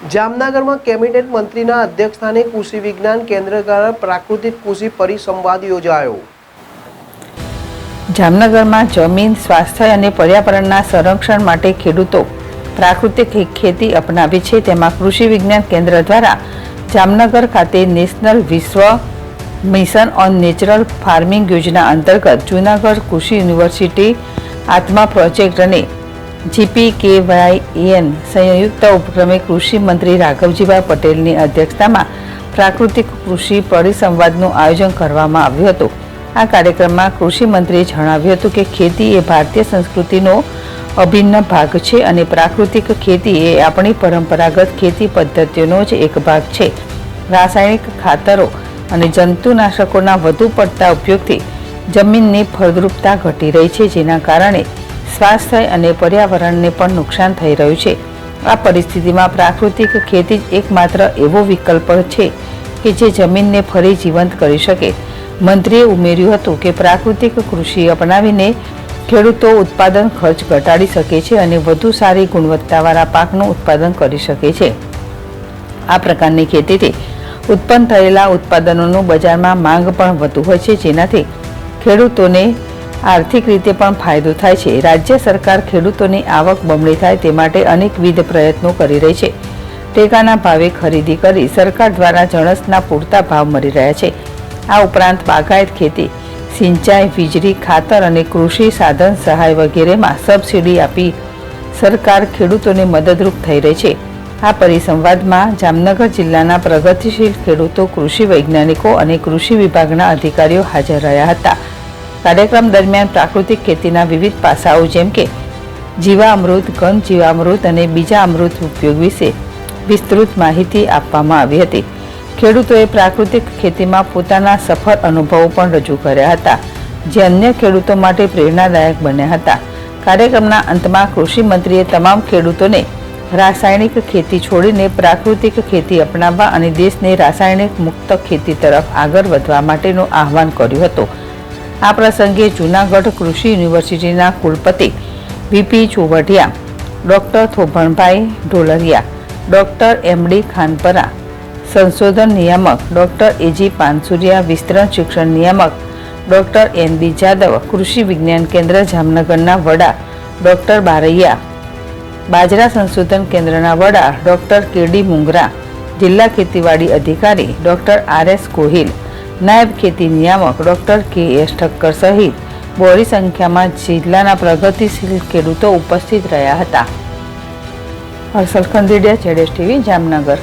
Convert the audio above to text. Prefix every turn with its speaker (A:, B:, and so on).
A: જામનગરમાં કેબિનેટ મંત્રીના અધ્યક્ષસ્થાને કૃષિ વિજ્ઞાન કેન્દ્ર દ્વારા પ્રાકૃતિક કૃષિ પરિસંવાદ યોજાયો।
B: જામનગરમાં જમીન, સ્વાસ્થ્ય અને પર્યાવરણના સંરક્ષણ માટે ખેડૂતો પ્રાકૃતિક ખેતી અપનાવે છે। તેમાં કૃષિ વિજ્ઞાન કેન્દ્ર દ્વારા જામનગર ખાતે નેશનલ વિશ્વ મિશન ઓન નેચરલ ફાર્મિંગ યોજના અંતર્ગત જૂનાગઢ કૃષિ યુનિવર્સિટી આત્મા પ્રોજેક્ટ અને GPKYN સંયુક્ત ઉપક્રમે કૃષિ મંત્રી રાઘવજીભાઈ પટેલની અધ્યક્ષતામાં પ્રાકૃતિક કૃષિ પરિસંવાદનું આયોજન કરવામાં આવ્યું હતું। આ કાર્યક્રમમાં કૃષિ મંત્રીએ જણાવ્યું હતું કે ખેતી એ ભારતીય સંસ્કૃતિનો અભિન્ન ભાગ છે અને પ્રાકૃતિક ખેતી એ આપણી પરંપરાગત ખેતી પદ્ધતિઓનો જ એક ભાગ છે। રાસાયણિક ખાતરો અને જંતુનાશકોના વધુ પડતા ઉપયોગથી જમીનની ફળદ્રુપતા ઘટી રહી છે, જેના કારણે સ્વાસ્થ્ય અને પર્યાવરણને પણ નુકસાન થઈ રહ્યું છે। આ પરિસ્થિતિમાં પ્રાકૃતિક ખેતી જ એકમાત્ર એવો વિકલ્પ છે કે જે જમીનને ફરી જીવંત કરી શકે। મંત્રીએ ઉમેર્યું હતું કે પ્રાકૃતિક કૃષિ અપનાવીને ખેડૂતો ઉત્પાદન ખર્ચ ઘટાડી શકે છે અને વધુ સારી ગુણવત્તાવાળા પાકનું ઉત્પાદન કરી શકે છે। આ પ્રકારની ખેતીથી ઉત્પન્ન થયેલા ઉત્પાદનોનું બજારમાં માંગ પણ વધુ હોય છે, જેનાથી ખેડૂતોને આર્થિક રીતે પણ ફાયદો થાય છે। રાજ્ય સરકાર ખેડૂતોની આવક બમણી થાય તે માટે અનેકવિધ પ્રયત્નો કરી રહી છે। ટેકાના ભાવે ખરીદી કરી સરકાર દ્વારા જણસના પૂરતા ભાવ મળી રહ્યા છે। આ ઉપરાંત બાગાયત ખેતી, સિંચાઈ, વીજળી, ખાતર અને કૃષિ સાધન સહાય વગેરેમાં સબસિડી આપી સરકાર ખેડૂતોને મદદરૂપ થઈ રહી છે। આ પરિસંવાદમાં જામનગર જિલ્લાના પ્રગતિશીલ ખેડૂતો, કૃષિ વૈજ્ઞાનિકો અને કૃષિ વિભાગના અધિકારીઓ હાજર રહ્યા હતા। કાર્યક્રમ દરમિયાન પ્રાકૃતિક ખેતીના વિવિધ પાસાઓ જેમ કે જીવામૃત, ઘન જીવામૃત અને બીજા અમૃત ઉપયોગ વિશે વિસ્તૃત માહિતી આપવામાં આવી હતી। ખેડૂતોએ પ્રાકૃતિક ખેતીમાં પોતાના સફળ અનુભવો પણ રજૂ કર્યા હતા, જે અન્ય ખેડૂતો માટે પ્રેરણાદાયક બન્યા હતા। કાર્યક્રમના અંતમાં કૃષિ મંત્રીએ તમામ ખેડૂતોને રાસાયણિક ખેતી છોડીને પ્રાકૃતિક ખેતી અપનાવવા અને દેશને રાસાયણિક મુક્ત ખેતી તરફ આગળ વધવા માટેનું આહવાન કર્યું હતું। આ પ્રસંગે જૂનાગઢ કૃષિ યુનિવર્સિટીના કુલપતિ VP Chovatiya, doctor Thobhanbhai Dholariya, doctor MD Khanpara, સંશોધન નિયામક ડૉક્ટર AG પાનસુરિયા, વિસ્તરણ શિક્ષણ નિયામક ડૉક્ટર NB જાદવ, કૃષિ વિજ્ઞાન કેન્દ્ર જામનગરના વડા ડૉક્ટર બારૈયા, બાજરા સંશોધન કેન્દ્રના વડા ડૉક્ટર KD મુંગરા, જિલ્લા ખેતીવાડી અધિકારી ડૉક્ટર RS ગોહિલ, નાયબ ખેતી નિયામક ડૉક્ટર KS ઠક્કર સહિત બહોળી સંખ્યામાં જિલ્લાના પ્રગતિશીલ ખેડૂતો ઉપસ્થિત રહ્યા હતા। હર્ષલ ખંડેરિયા, ZSTV, જામનગર।